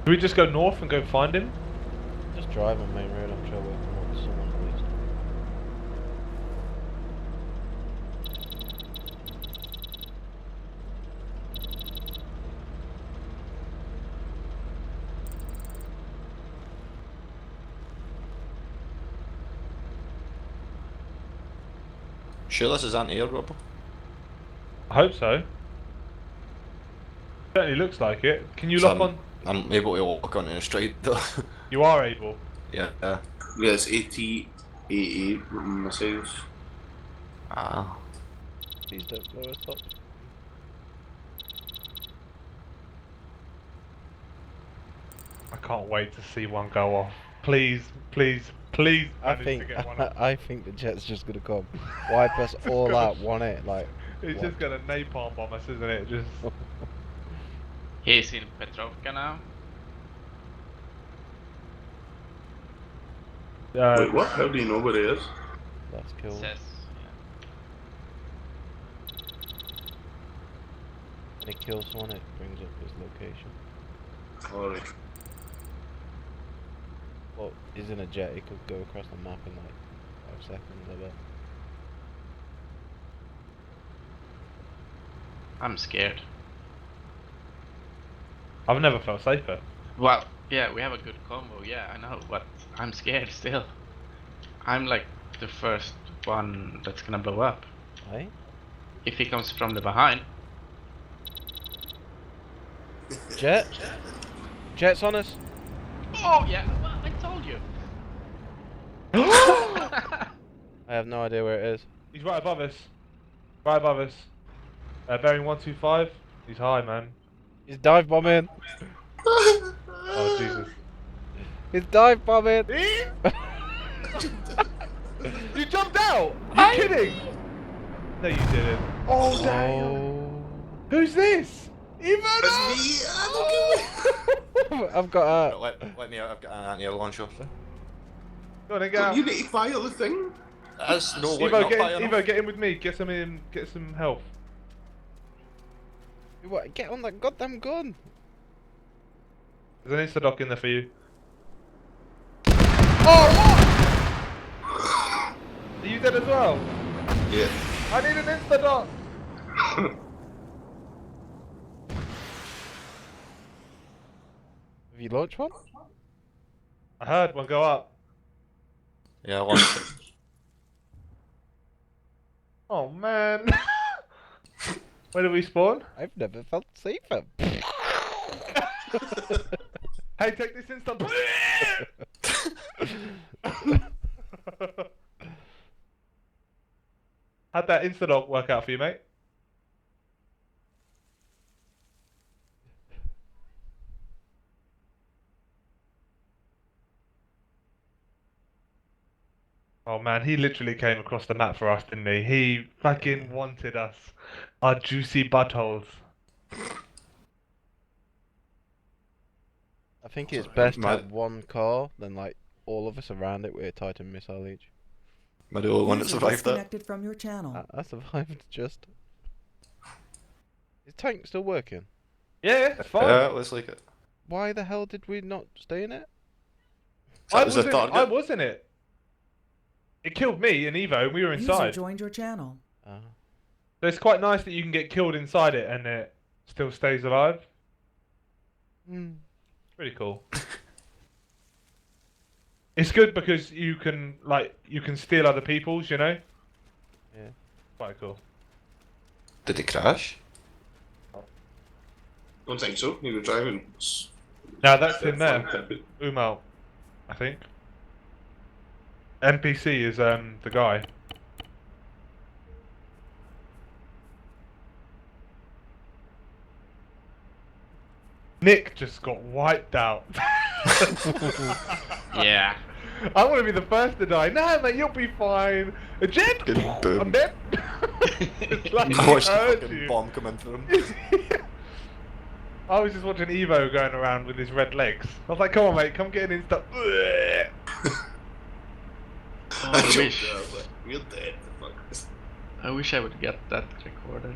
Do we just go north and go find him? Just drive on main road, I'm sure we'll come up to someone at least. Sure this is anti-air rubber? I hope so. Certainly looks like it. Can you lock on? I'm able to walk onto the street though. You are able. Yeah. Yeah, it's AT-AA missiles. Ah. Please don't blow us up. I can't wait to see one go off. Please, please, please. I manage think to get one off. I think the jet's just gonna come, wipe us all out, one hit, like. It's what? just gonna napalm bomb us, isn't it? Just. He's in Petrovka now. Wait, what? How do you know where it is? That's cool. Says, When it kills someone, it brings up his location. Alright. Well, he's in a jet, he could go across the map in like 5 seconds, I bet. I'm scared. I've never felt safer. Well, yeah, we have a good combo, yeah, I know, but I'm scared still. I'm like the first one that's gonna blow up. Right? If he comes from the behind. Jet? Jet's on us! Oh yeah, well, I told you. I have no idea where it is. He's right above us. Right above us. Bearing 125. He's high, man. He's dive bombing! Oh, Jesus. He's dive bombing! You jumped out! Are you kidding? No, you didn't. Oh, damn. Oh. Who's this? Even I've got a... Let me out, I've got an anti-air launcher. Go on, then get out. You need to fire the thing. That's no Evo, get in with me. Get some health. What? Get on that goddamn gun! There's an insta-doc in there for you. Oh, Are you dead as well? Yeah. I need an insta-doc. Have you launched one? I heard one go up. Yeah, I launched it. Oh man. Where did we spawn? I've never felt safer. Hey, take this instant. How'd that insta-doc work out for you, mate? Oh man, he literally came across the map for us, didn't he? He fucking wanted us. Our juicy buttholes. I think it's best to have one car than like all of us around it with a Titan missile each. Am I the only one that User survived that? disconnected from your channel. I survived just. Is tank still working? Yeah, it's fine. Yeah, looks like it. Why the hell did we not stay in it? So that was the target? I was in it. It killed me and Evo, and we were User inside. joined your channel. So it's quite nice that you can get killed inside it and it still stays alive. Pretty cool. It's good because you can steal other people's, you know? Yeah. Quite cool. Did it crash? Don't think so. You were driving. No, that's in there. Umal, I think. NPC is the guy. Nick just got wiped out. Yeah. I want to be the first to die. No, mate, you'll be fine. A jet? Good boom. I'm dead. It's like I he watched the heard fucking you. bomb come in for him. I was just watching Evo going around with his red legs. I was like, come on, mate, come get an insta. Oh, I wish. We're dead. The fuck. I wish I would get that recorded.